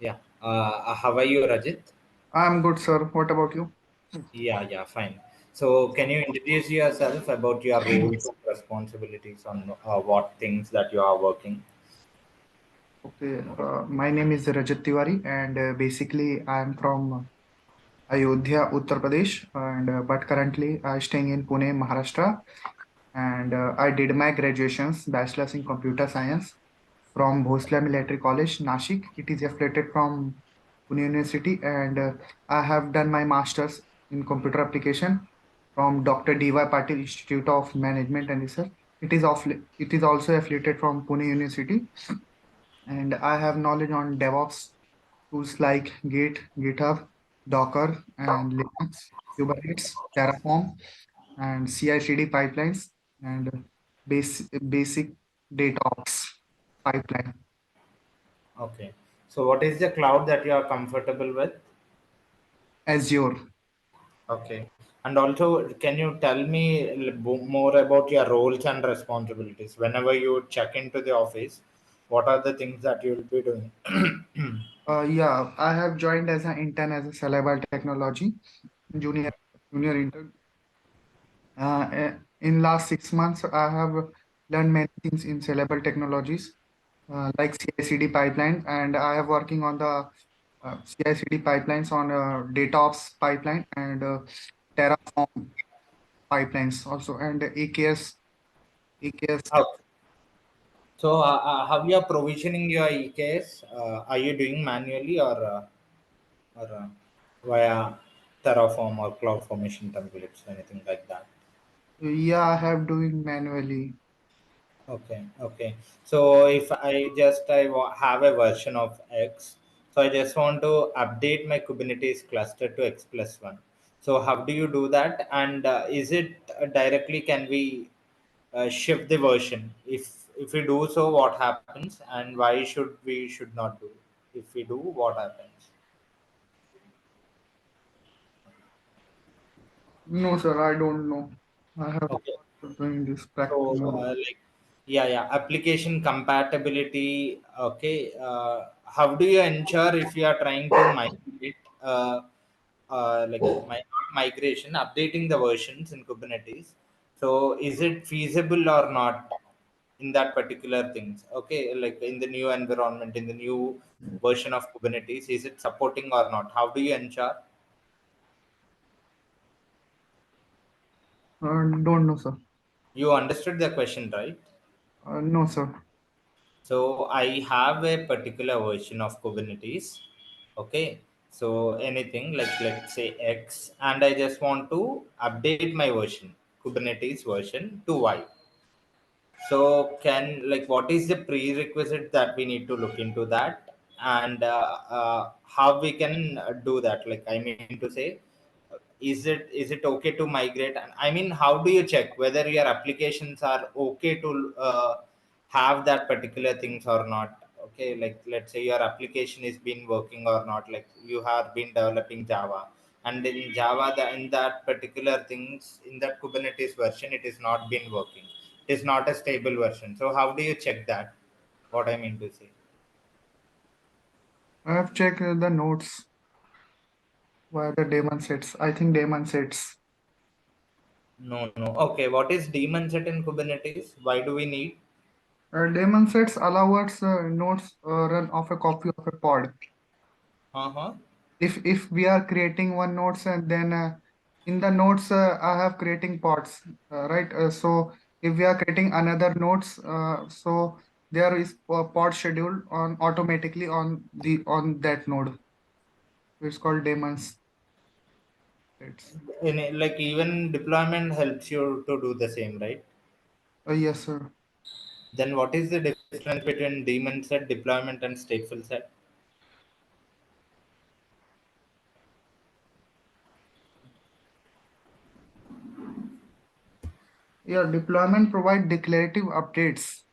Yeah. How are you, Rajit? I'm good, sir. What about you? Yeah, fine. So, can you introduce yourself about your roles and responsibilities on what things that you are working? Okay, my name is Rajat Tiwari, and basically I'm from Ayodhya, Uttar Pradesh, and but currently I'm staying in Pune, Maharashtra, and I did my graduations, bachelor's in computer science from Bhosle Military College, Nashik. It is affiliated from Pune University, and I have done my master's in computer application from Dr. D.Y. Patil Institute of Management and Research. It is also affiliated from Pune University, and I have knowledge on DevOps tools like Git, GitHub, Docker, and Linux, Kubernetes, Terraform, and CI/CD pipelines, and basic DataOps pipeline. Okay. So, what is the cloud that you are comfortable with? Azure. Okay. And also, can you tell me more about your roles and responsibilities? Whenever you check into the office, what are the things that you will be doing? Yeah, I have joined as an intern as a Celebral Technology junior junior intern. In last 6 months, I have learned many things in Celebral Technologies, like CI/CD pipeline, and I have working on the CI/CD pipelines on DataOps pipeline and Terraform pipelines also, and AKS. Okay. So, how you are provisioning your EKS? Are you doing manually or via Terraform or Cloud Formation templates, anything like that? Yeah, I have doing manually. Okay. So, if have a version of X, so I just want to update my Kubernetes cluster to X plus one. So, how do you do that? And is it directly? Can we shift the version? If we do so, what happens? And why should not do? If we do, what happens? No, sir, I don't know. I have Okay. not doing this So, practice. yeah, application compatibility. Okay. How do you ensure if you are trying to migrate, not migration, updating the versions in Kubernetes? So, is it feasible or not in that particular things? Okay, like in the new environment, in the new version of Kubernetes, is it supporting or not? How do you ensure? Don't know, sir. You understood the question, right? No, sir. So I have a particular version of Kubernetes. Okay. So anything like let's say X, and I just want to update my version, Kubernetes version to Y. So can like what is the prerequisite that we need to look into that, and how we can do that? Like I mean to say, is it okay to migrate? And I mean, how do you check whether your applications are okay to have that particular things or not? Okay, like let's say your application is been working or not. Like you have been developing Java, and in Java, in that particular things in that Kubernetes version, it is not been working, it is not a stable version. So how do you check that? What I mean to say. I have checked the notes via the daemon sets. I think daemon sets. No. Okay, what is daemon set in Kubernetes? Why do we need? Daemon sets allow us nodes run off a copy of a pod. Uh-huh. If we are creating one nodes, and then in the nodes I have creating pods, right? So if we are creating another nodes, so there is a pod scheduled on automatically on that node. It's called daemons sets. Like even deployment helps you to do the same, right? Yes, sir. Then what is the difference between daemon set, deployment, and stateful set? Yeah, deployment provide declarative updates,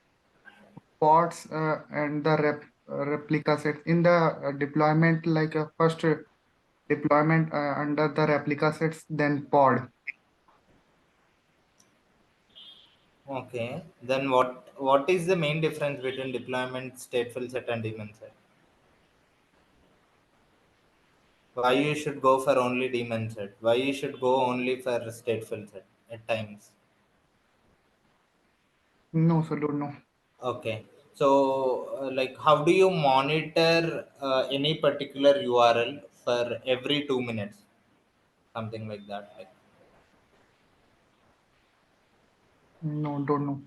pods, and the replica set. In the deployment, like first deployment under the replica sets, then pod. Okay. Then what is the main difference between deployment, stateful set, and daemon set? Why you should go for only daemon set? Why you should go only for stateful set at times? No, sir, don't know. Okay. So, like, how do you monitor any particular URL for every 2 minutes? Something like that. Like, No, don't know.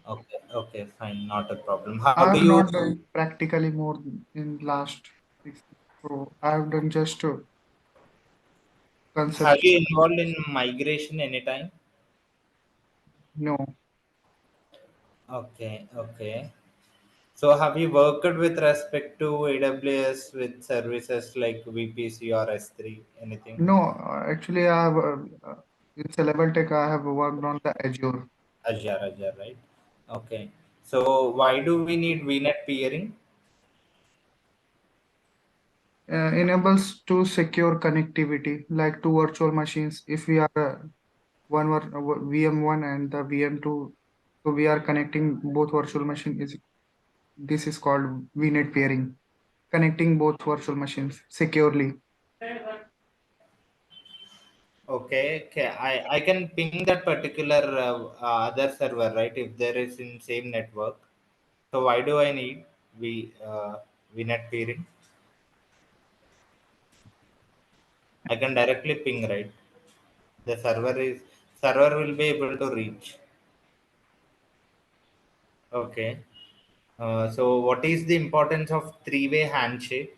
okay, okay, fine, not a problem. How I do have you not done practically more in last 6 months. So I have done just have concepts. you involved in migration anytime? No, Okay, okay. So, have you worked with respect to AWS with services like VPC or S3? Anything? no. Actually, I have it's a level tech. I have worked on the Azure. Azure, right? Okay. So, why do we need VNet peering? Enables to secure connectivity like two virtual machines. If we are VM1 and the VM2, so we are connecting both virtual machine. Is this is called VNet pairing, connecting both virtual machines securely. Okay, okay. I can ping that particular other server, right? If there is in same network. So why do I need VNet peering? I can directly ping, right? The server will be able to reach. Okay. So what is the importance of three-way handshake?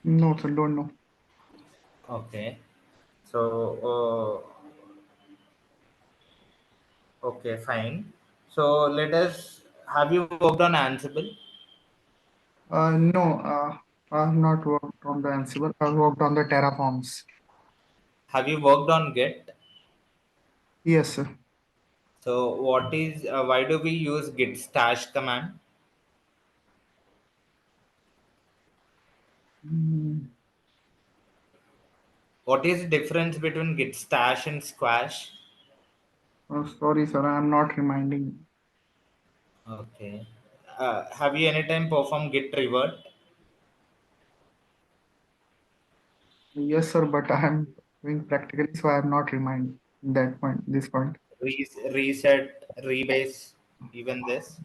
No, sir, don't know. Okay. So okay, fine. So let us. Have you worked on Ansible? No, I have not worked on the Ansible. I've worked on the Terraforms. Have you worked on Git? Yes, sir. So what is why do we use git stash command? Mm, What is the difference between git stash and squash? sorry, sir, I am not reminding. Okay. Have you anytime performed git revert? Yes, sir, but I am doing practically, so I am not reminding that point. This point. Reset, rebase, even this?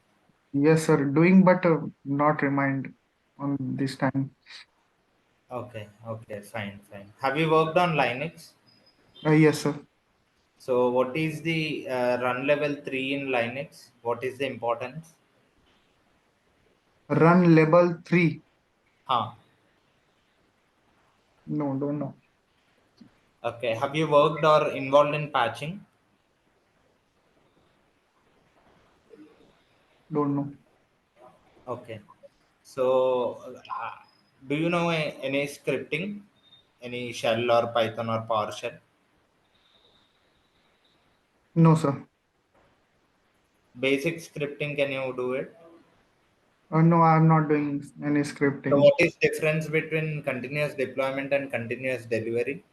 Yes, sir, doing but not remind on this time. Okay, okay, fine. Have you worked on Linux? Yes, sir. So what is the run level 3 in Linux? What is the importance? Run level 3. Huh. No, don't know. Okay. Have you worked or involved in patching? Don't know. Okay. So, do you know any scripting, any shell or Python or PowerShell? No, sir. Basic scripting, can you do it? No, I am not doing any So, scripting. what is difference between continuous deployment and continuous delivery?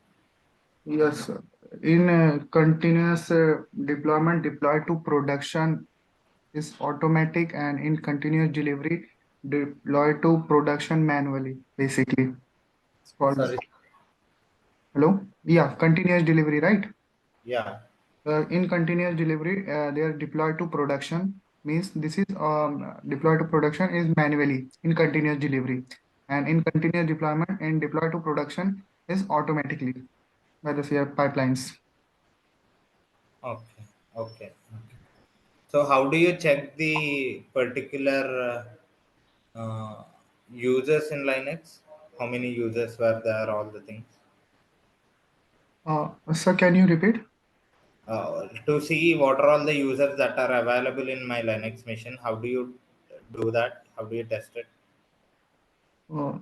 Yes, sir. In continuous deployment, deploy to production is automatic, and in continuous delivery, deploy to production manually, basically. It's called, Sorry. hello? Yeah, continuous delivery, right? Yeah. In continuous delivery, they are deployed to production, means this is deployed to production is manually in continuous delivery, and in continuous deployment and deploy to production is automatically by the CI pipelines. Okay. Okay. So, how do you check the particular users in Linux? How many users were there? All the things. Sir, can you repeat? To see what are all the users that are available in my Linux machine. How do you do that? How do you test it? Uh,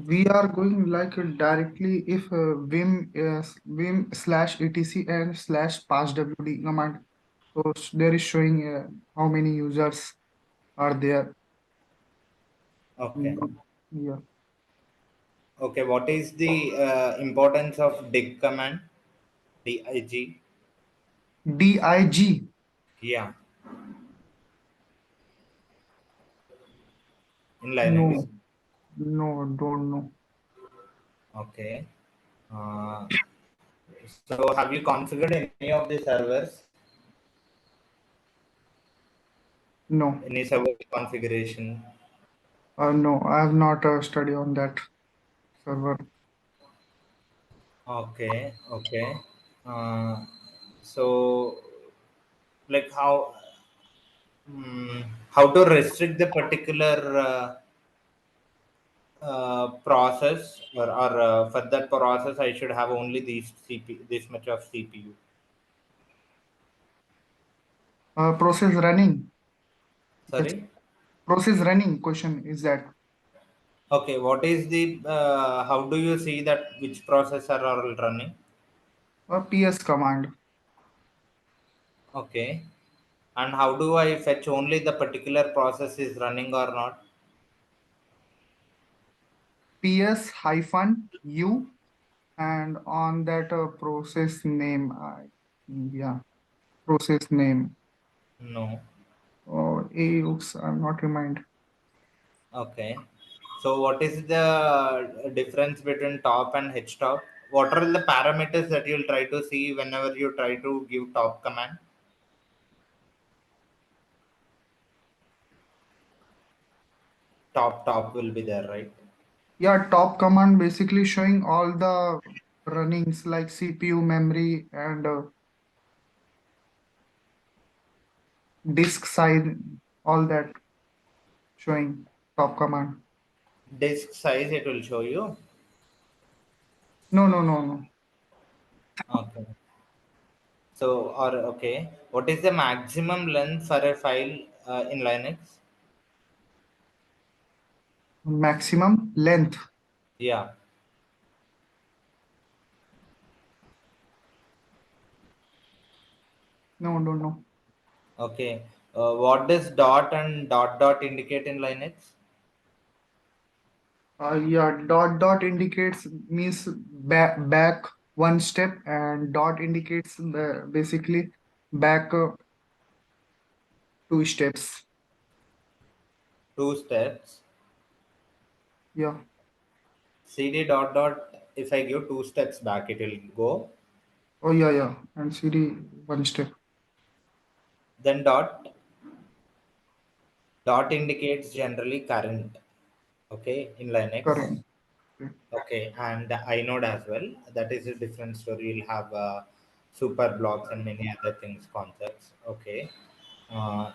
we are going like directly if vim vim slash etc and slash passwd command. So there is showing how many users are there. Okay. Mm, yeah. Okay. What is the importance of dig command? Dig. dig. Yeah. in No, Linux? no, don't know. Okay. Uh, so have you configured any of the servers? No, Any server configuration? no, I have not studied on that server. Okay. Okay. Uh, so like how to restrict the particular process, or for that process I should have only this much of CPU. Process running. That's Sorry. process running question is that Okay, what is the how do you see that which processor are running? a PS command. Okay, and how do I fetch only the particular process is running or not? PS hyphen U and on that process name. Yeah, process name. No. Oh, oops, I'm not remind. Okay, so what is the difference between top and h top? What are the parameters that you'll try to see whenever you try to give top command? Top will be there, right? Yeah, top command basically showing all the runnings like CPU, memory, and disk size, all that showing top command. Disk size it will show you. No, no, no, no. Okay. So, or okay, what is the maximum length for a file in Linux? Maximum length. Yeah. No, don't know. Okay. What does dot and dot indicate in Linux? Yeah, dot indicates means back one step, and dot indicates basically back two steps. Two steps. Yeah. CD dot. If I give two steps back, it will go. Oh yeah, yeah. And CD one step. Then dot indicates generally current. Okay, in Linux. Correct. Okay, and inode as well. That is a different story. You'll have super blocks and many other things, concepts. Okay,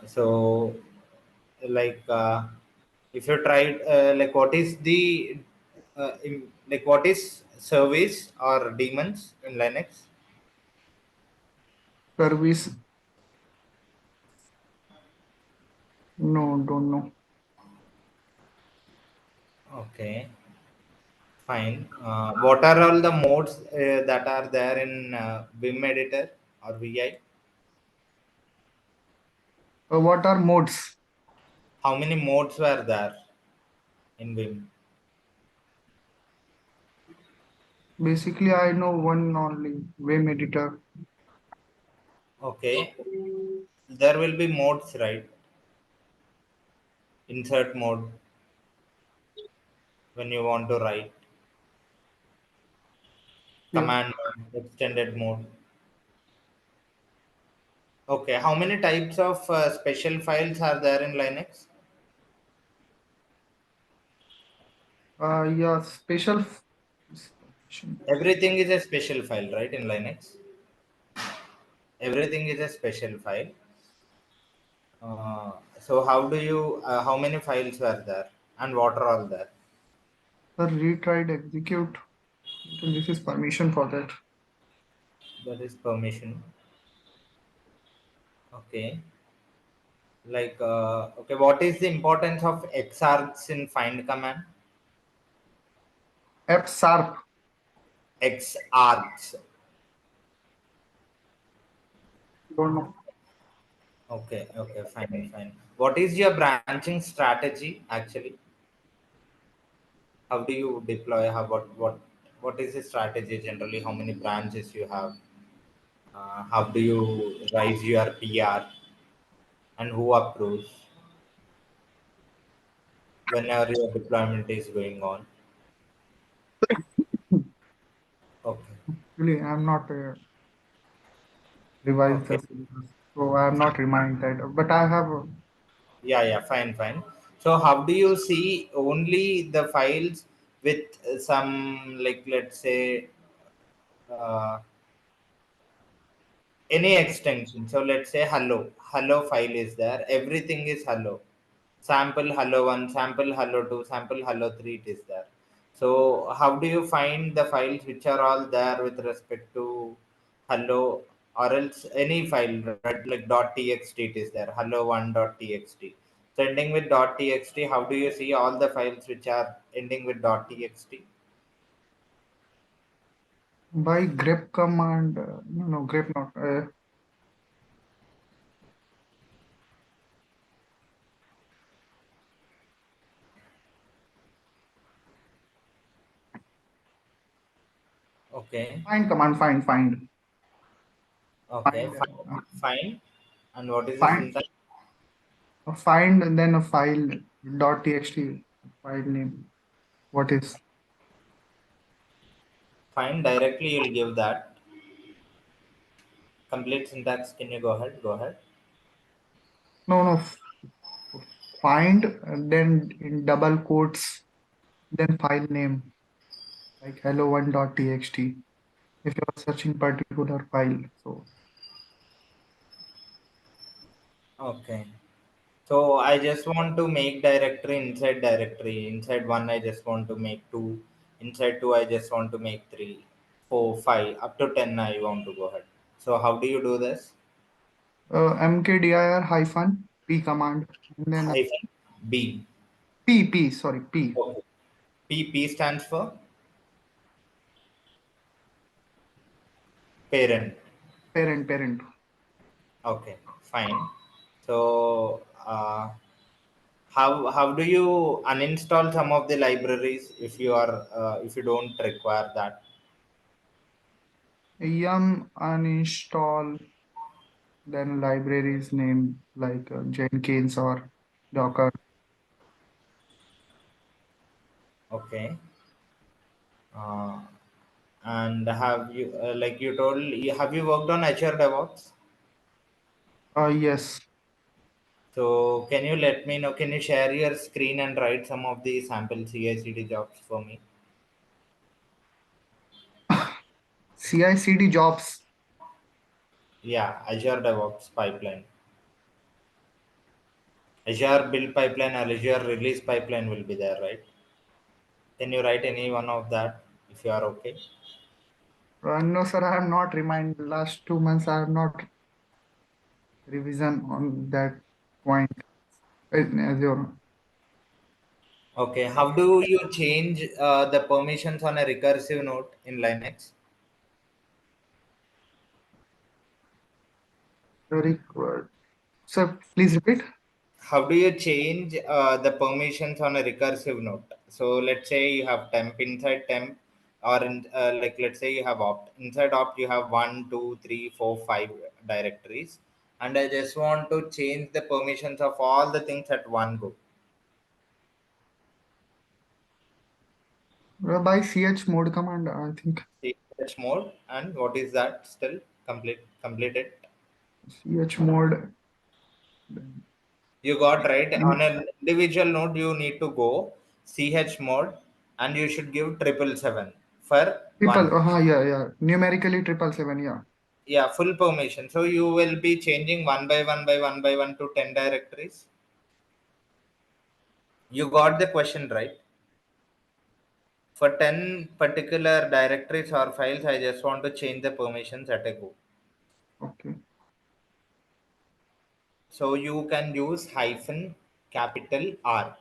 so like if you tried like what is service or daemons in Linux? Service. No, don't know. Okay, fine. What are all the modes that are there in Vim editor or VI? What are modes? How many modes were there in Vim? Basically, I know one only. Vim editor. Okay, there will be modes, right? Insert mode when you want to write, Yeah. command mode, extended mode. Okay, how many types of special files are there in Linux? Yeah. Everything is a special file, right? In Linux, everything is a special file. So how do you? How many files were there, and what are all there? Retried execute. This is permission for that. That is permission. Okay, like okay, what is the importance of xargs in find command? F sharp. Xargs. Don't know. Okay, okay, fine, fine. What is your branching strategy actually? How do you deploy? What is the strategy generally? How many branches you have? How do you raise your PR and who approves? whenever your deployment is going on. Okay. Really, I'm not revised the Okay. syllabus, so I'm not reminded. But I have Yeah, yeah, fine, fine. So how do you see only the files with some, like, let's say, uh, any extension? So let's say hello file is there, everything is hello, sample hello 1, sample hello 2, sample hello 3, it is there. So how do you find the files which are all there with respect to hello, or else any file, right? Like .txt, it is there, hello 1 .txt. So ending with .txt, how do you see all the files which are ending with .txt? by grep command. No, grep not. Okay. Find command. Okay, Find. fine, fine. And what is the Find. syntax? Find and then a file dot txt file name. What is? Fine, directly you'll give that complete syntax. Can you go ahead? Go ahead. No, no. Find and then in double quotes, then file name like hello1.txt. If you are searching particular file, so Okay. So I just want to make directory inside directory. Inside one, I just want to make two. Inside two, I just want to make three, four, five. Up to 10, I want to go ahead. So how do you do this? mkdir hyphen p command and then Hyphen B. p sorry p Okay. P stands for parent. parent. Okay, fine. So how do you uninstall some of the libraries if you are if you don't require that? Yum uninstall then libraries name like Jenkins or Docker. Okay. Uh, and have you like you told have you worked on Azure DevOps? Yes. So can you let me know? Can you share your screen and write some of the sample CI/CD jobs for me? CI/CD jobs. Yeah, Azure DevOps pipeline, Azure build pipeline, or Azure release pipeline will be there, right? Can you write any one of that if you are okay? No, sir, I have not reminded. Last 2 months, I have not revision on that point. Azure. Okay, how do you change the permissions on a recursive node in Linux? Required. Sir, please repeat. How do you change the permissions on a recursive node? So let's say you have temp, inside temp, or in like let's say you have opt, inside opt you have 1 2 3 4 5 directories, and I just want to change the permissions of all the things at one go. By ch mode command, I think. Ch mode, and what is that still? Complete it. Ch mode. You got right. In On an individual node, you need to go ch mode, and you should give 777 for triple. one. Yeah. Numerically 777. Yeah. Yeah, full permission. So you will be changing one by one by one by one to 10 directories. You got the question right. For 10 particular directories or files, I just want to change the permissions at a go. Okay. So you can use hyphen capital R.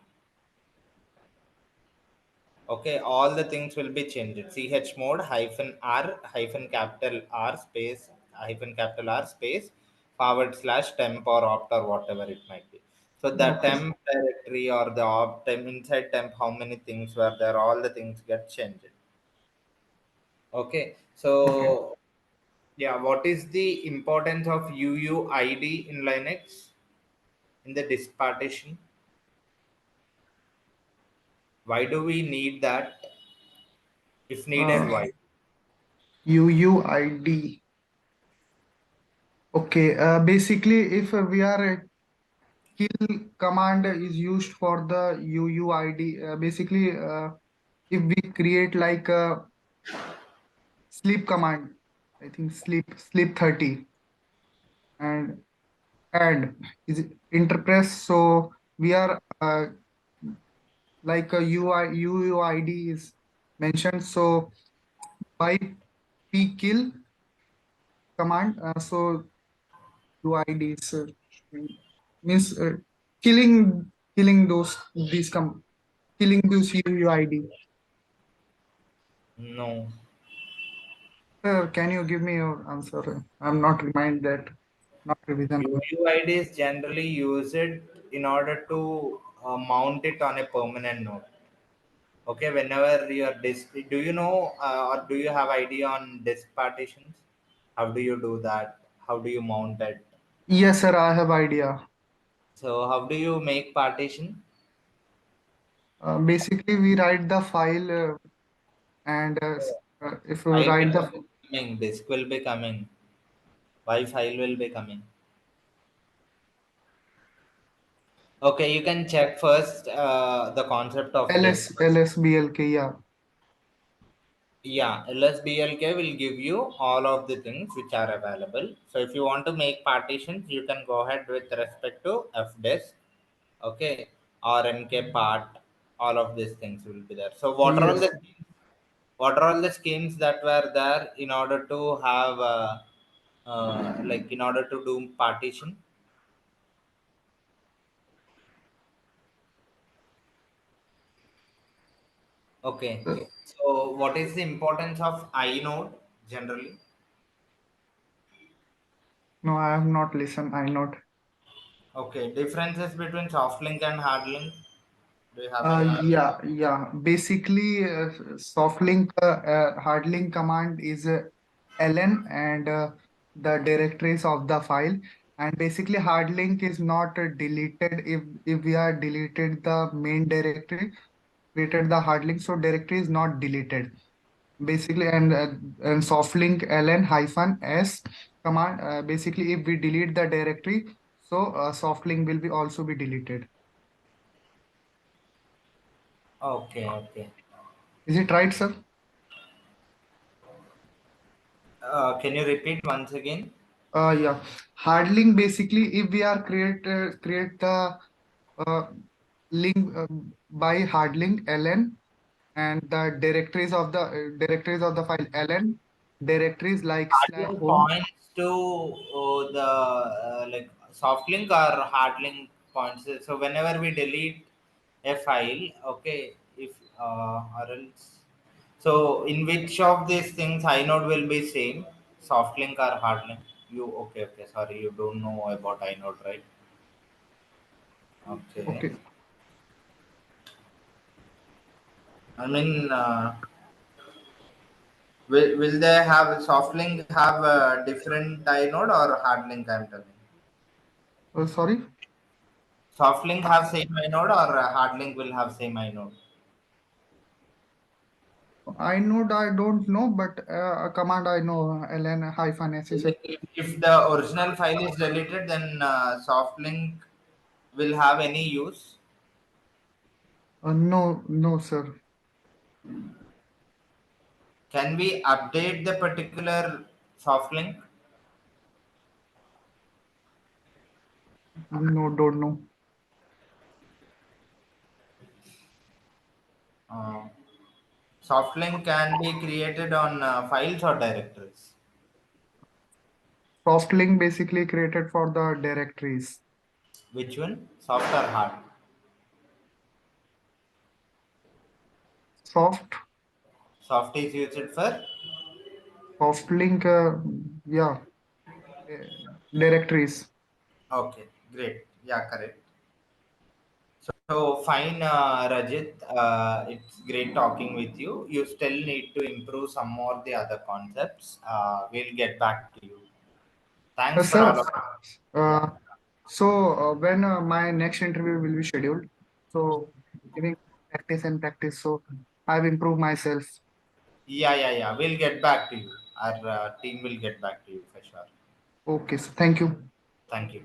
Okay, all the things will be changed. Ch mode hyphen R hyphen capital R space hyphen capital R space forward slash temp or opt or whatever it might be. So the Okay. temp directory or the opt temp, inside temp, how many things were there, all the things get changed. Okay, Okay. so yeah, what is the importance of UUID in Linux in the disk partition? Why do we need that? If needed, Uh, why? UUID. Okay, basically, if we are kill command is used for the UUID, basically, if we create like a sleep command, I think sleep 30 and add is interpress. So we are like a UUID is mentioned. So by p kill command, so UID is means killing those these killing those UUID. No. Sir, can you give me your answer? I'm not remind that, not revision. UUID is generally used in order to mount it on a permanent node. Okay, whenever you're do you know or do you have idea on disk partitions? How do you do that? How do you mount it? Yes, sir, I have idea. So how do you make partition? Basically, we write the file and if we File write will the be coming, disk will be coming, why file will be coming. Okay, you can check first the concept of disk. LSBLK, yeah. Yeah, LSBLK will give you all of the things which are available. So if you want to make partitions, you can go ahead with respect to fdisk. Okay, or mk part, all of these things will be there. So Yes. what are all the schemes that were there in order to have like in order to do partition? Okay, Uh, so what is the importance of inode generally? no, I have not listened. I not. Okay, differences between soft link and hard link. Do you have any idea? Yeah. Basically, soft link, hard link command is ln and the directories of the file. And basically, hard link is not deleted if we are deleted the main directory, created the hard link, so directory is not deleted. Basically, and soft link ln hyphen s command. Basically, if we delete the directory, so soft link will be also be deleted. Okay, okay. Is it right, sir? Can you repeat once again? Yeah, hard basically if we are create the uh, link by hard link ln and the directories of the file ln directories like Hard slash link home. points to the like soft link or hard link points. So whenever we delete a file, okay, if or else, so in which of these things inode will be same, soft link or hard link? You okay? Okay, sorry, you don't know about inode, right? Okay, Okay. I mean. Will they have soft link have a different inode or hard link? I'm telling. Sorry, Soft link have same inode or hard link will have same inode. I know I don't know, but a command I know ln hyphen ss. If the original file is deleted, then soft link will have any use. No, no, sir. Can we update the particular soft link? No, don't know. Uh, Soft link can be created on files or directories. Soft link basically created for the directories. Which one? Soft or hard? Soft Soft is used for. soft link, yeah, uh, directories. Okay, great. Yeah, correct. So fine, Rajit. It's great talking with you. You still need to improve some more the other concepts. We'll get back to you. Thanks for Sir, all of. Yeah. so when my next interview will be scheduled? So, giving practice and practice. So I've improved myself. Yeah. We'll get back to you. Our team will get back to you for sure. Okay, so thank you. Thank you.